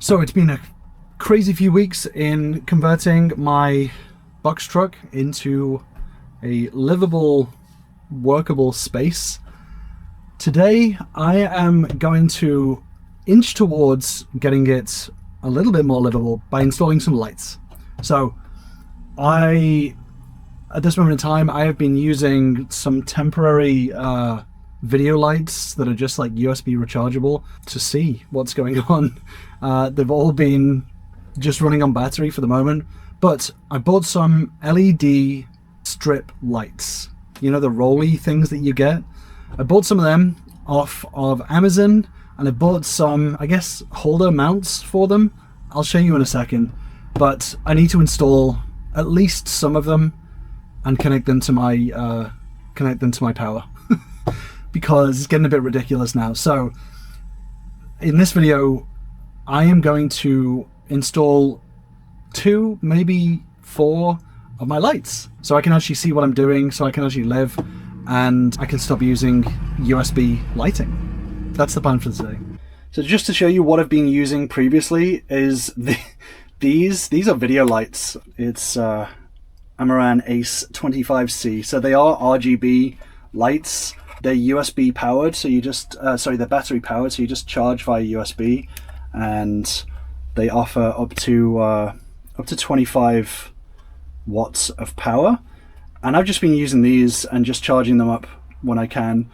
So it's been a crazy few weeks in converting my box truck into a livable, workable space. Today I am going to inch towards getting it a little bit more livable by installing some lights. So at this moment in time, I have been using some temporary video lights that are just like USB rechargeable to see what's going on. They've all been just running on battery for the moment, but I bought some LED strip lights. You know, the rolly things that you get? I bought some of them off of Amazon, and I bought some, I guess, holder mounts for them. I'll show you in a second, but I need to install at least some of them and connect them to my power because it's getting a bit ridiculous now. So in this video, I am going to install 2, maybe 4 of my lights, so I can actually see what I'm doing, so I can actually live, and I can stop using USB lighting. That's the plan for today. So just to show you what I've been using previously is these are video lights. It's Amaran Ace 25C. So they are RGB lights. They're USB powered, so you just they're battery powered, so you just charge via USB, and they offer up to 25 watts of power. And I've just been using these and just charging them up when I can.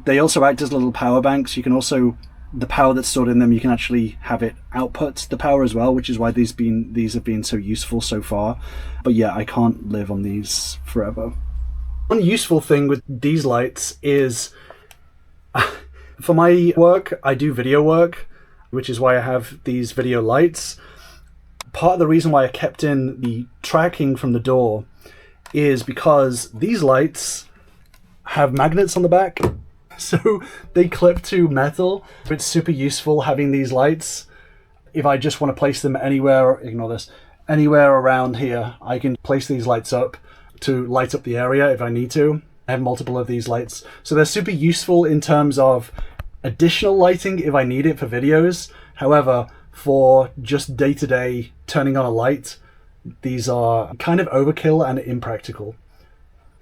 They also act as little power banks. You can also, the power that's stored in them, you can actually have it output the power as well, which is why these have been so useful so far. But yeah, I can't live on these forever. One useful thing with these lights is, for my work, I do video work, which is why I have these video lights. Part of the reason why I kept in the tracking from the door is because these lights have magnets on the back, so they clip to metal. It's super useful having these lights. If I just want to place them anywhere, ignore this, anywhere around here, I can place these lights up to light up the area if I need to. I have multiple of these lights, so they're super useful in terms of additional lighting if I need it for videos. However, for just day-to-day turning on a light, these are kind of overkill and impractical.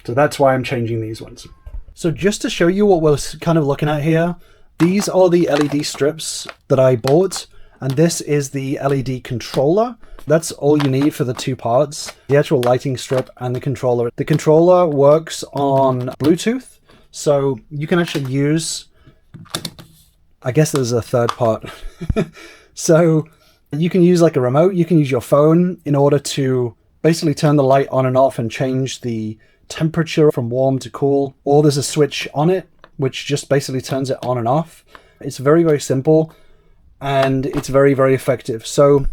So that's why I'm changing these ones. So just to show you what we're kind of looking at here, these are the LED strips that I bought, and this is the LED controller. That's all you need for the 2 parts, the actual lighting strip and the controller. The controller works on Bluetooth, so you can actually use, I guess there's a third part. So you can use like a remote, you can use your phone in order to basically turn the light on and off and change the temperature from warm to cool, or there's a switch on it which just basically turns it on and off. It's very, very simple, and it's very, very effective. So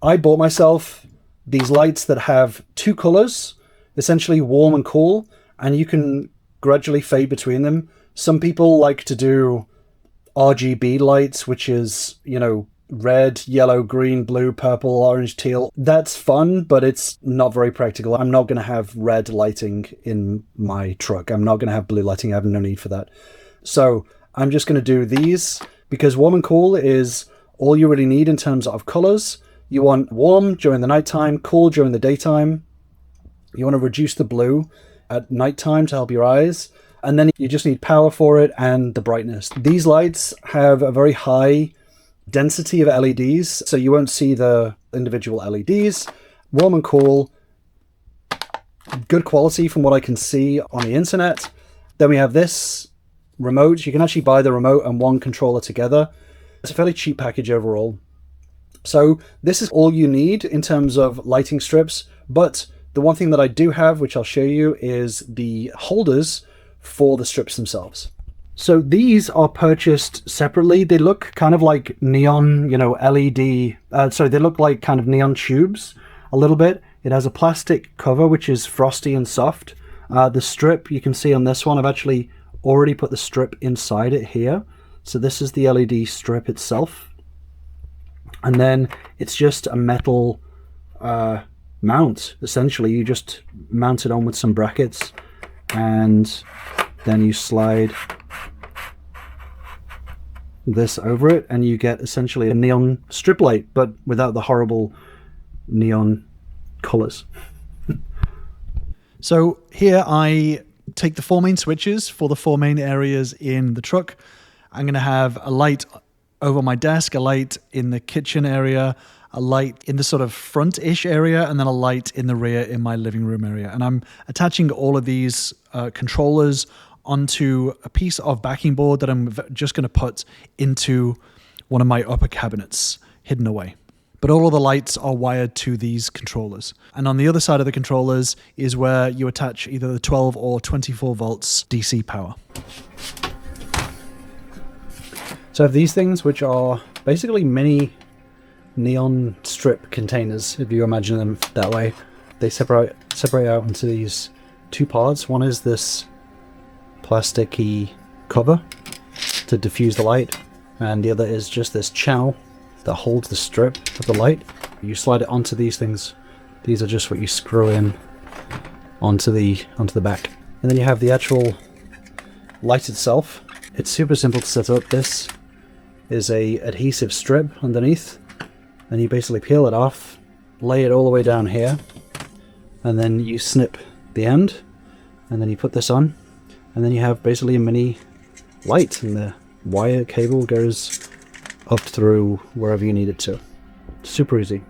I bought myself these lights that have 2 colors, essentially warm and cool, and you can gradually fade between them. Some people like to do RGB lights, which is, you know, red, yellow, green, blue, purple, orange, teal. That's fun, but it's not very practical. I'm not going to have red lighting in my truck. I'm not going to have blue lighting. I have no need for that. So I'm just going to do these, because warm and cool is all you really need in terms of colors. You want warm during the nighttime, cool during the daytime. You want to reduce the blue at nighttime to help your eyes. And then you just need power for it and the brightness. These lights have a very high density of LEDs, so you won't see the individual LEDs. Warm and cool, good quality from what I can see on the internet. Then we have this remote. You can actually buy the remote and 1 controller together. It's a fairly cheap package overall. So this is all you need in terms of lighting strips, but the one thing that I do have, which I'll show you, is the holders for the strips themselves. So these are purchased separately. They look kind of like neon, you know, LED. They look like kind of neon tubes a little bit. It has a plastic cover, which is frosty and soft. The strip, you can see on this one, I've actually already put the strip inside it here. So this is the LED strip itself. And then it's just a metal mount, essentially. You just mount it on with some brackets, and then you slide this over it, and you get essentially a neon strip light, but without the horrible neon colors. So here I take the 4 main switches for the 4 main areas in the truck. I'm going to have a light over my desk, a light in the kitchen area, a light in the sort of front-ish area, and then a light in the rear in my living room area. And I'm attaching all of these controllers onto a piece of backing board that I'm just going to put into one of my upper cabinets, hidden away. But all of the lights are wired to these controllers. And on the other side of the controllers is where you attach either the 12 or 24 volts DC power. So I have these things, which are basically mini neon strip containers, if you imagine them that way. They separate out into these 2 parts. One is this plasticky cover to diffuse the light, and the other is just this channel that holds the strip of the light. You slide it onto these things. These are just what you screw in onto the back. And then you have the actual light itself. It's super simple to set up. This is a adhesive strip underneath, and you basically peel it off, lay it all the way down here, and then you snip the end, and then you put this on, and then you have basically a mini light, and the wire cable goes up through wherever you need it to. Super easy.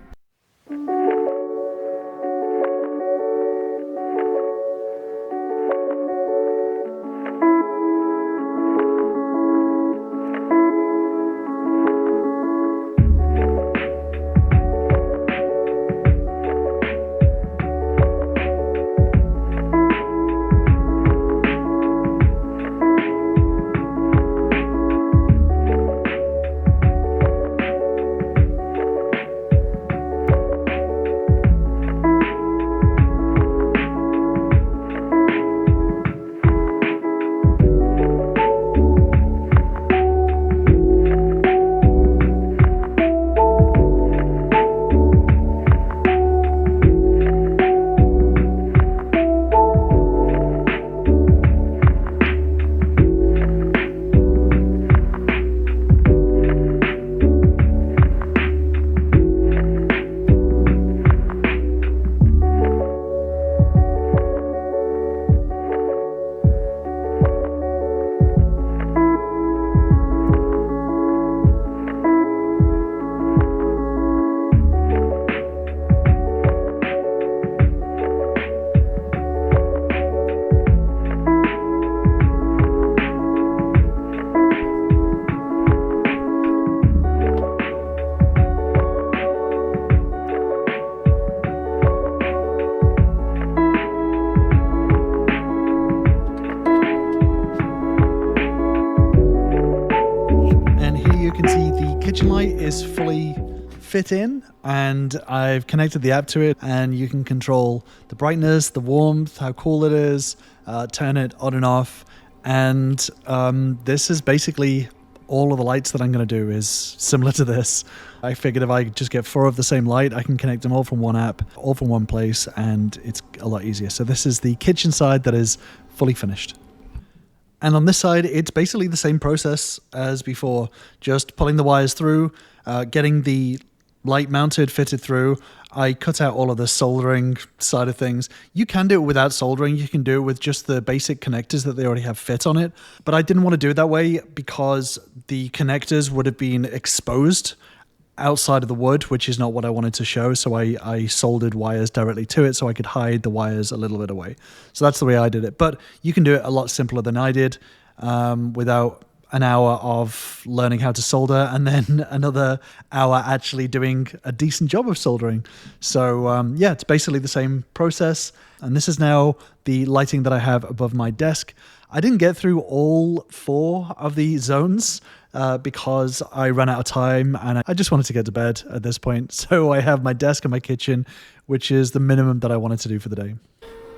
kitchen light is fully fit in, and I've connected the app to it, and you can control the brightness, the warmth, how cool it is, turn it on and off. And this is basically all of the lights that I'm going to do is similar to this. I figured if I just get 4 of the same light, I can connect them all from one app, all from one place, and it's a lot easier. So this is the kitchen side that is fully finished. And on this side, it's basically the same process as before, just pulling the wires through, getting the light mounted, fitted through. I cut out all of the soldering side of things. You can do it without soldering. You can do it with just the basic connectors that they already have fit on it. But I didn't want to do it that way because the connectors would have been exposed outside of the wood, which is not what I wanted to show. So I soldered wires directly to it so I could hide the wires a little bit away. So that's the way I did it. But you can do it a lot simpler than I did, without an hour of learning how to solder and then another hour actually doing a decent job of soldering. So yeah, it's basically the same process. And this is now the lighting that I have above my desk. I didn't get through all 4 of the zones because I ran out of time and I just wanted to get to bed at this point. So I have my desk and my kitchen, which is the minimum that I wanted to do for the day.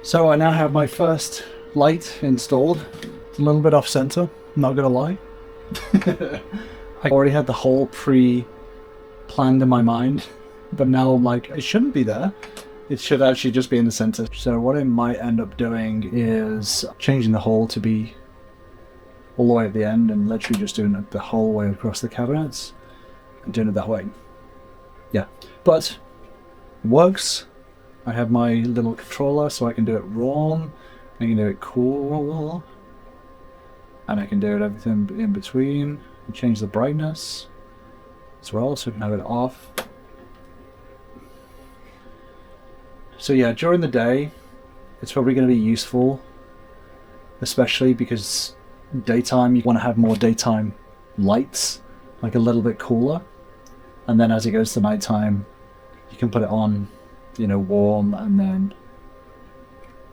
So I now have my first light installed. It's a little bit off center, not gonna lie. I already had the whole pre-planned in my mind, but now I'm like, it shouldn't be there. It should actually just be in the center. So what I might end up doing is changing the hole to be all the way at the end and literally just doing it the whole way across the cabinets and doing it that way. Yeah, but it works. I have my little controller so I can do it warm, I can do it cool, and I can do it everything in between and change the brightness as well so I can have it off. So yeah, during the day it's probably going to be useful, especially because daytime you want to have more daytime lights, like a little bit cooler, and then as it goes to nighttime you can put it on, you know, warm and then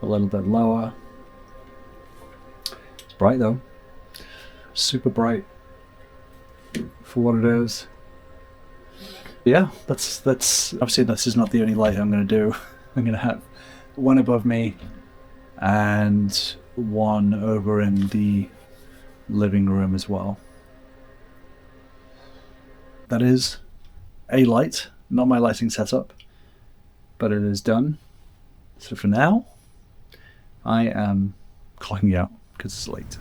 a little bit lower. It's bright though, super bright for what it is. Yeah, that's obviously this is not the only light I'm going to do. I'm going to have one above me and one over in the living room as well. That is a light, not my lighting setup, but it is done. So for now, I am clocking out because it's late.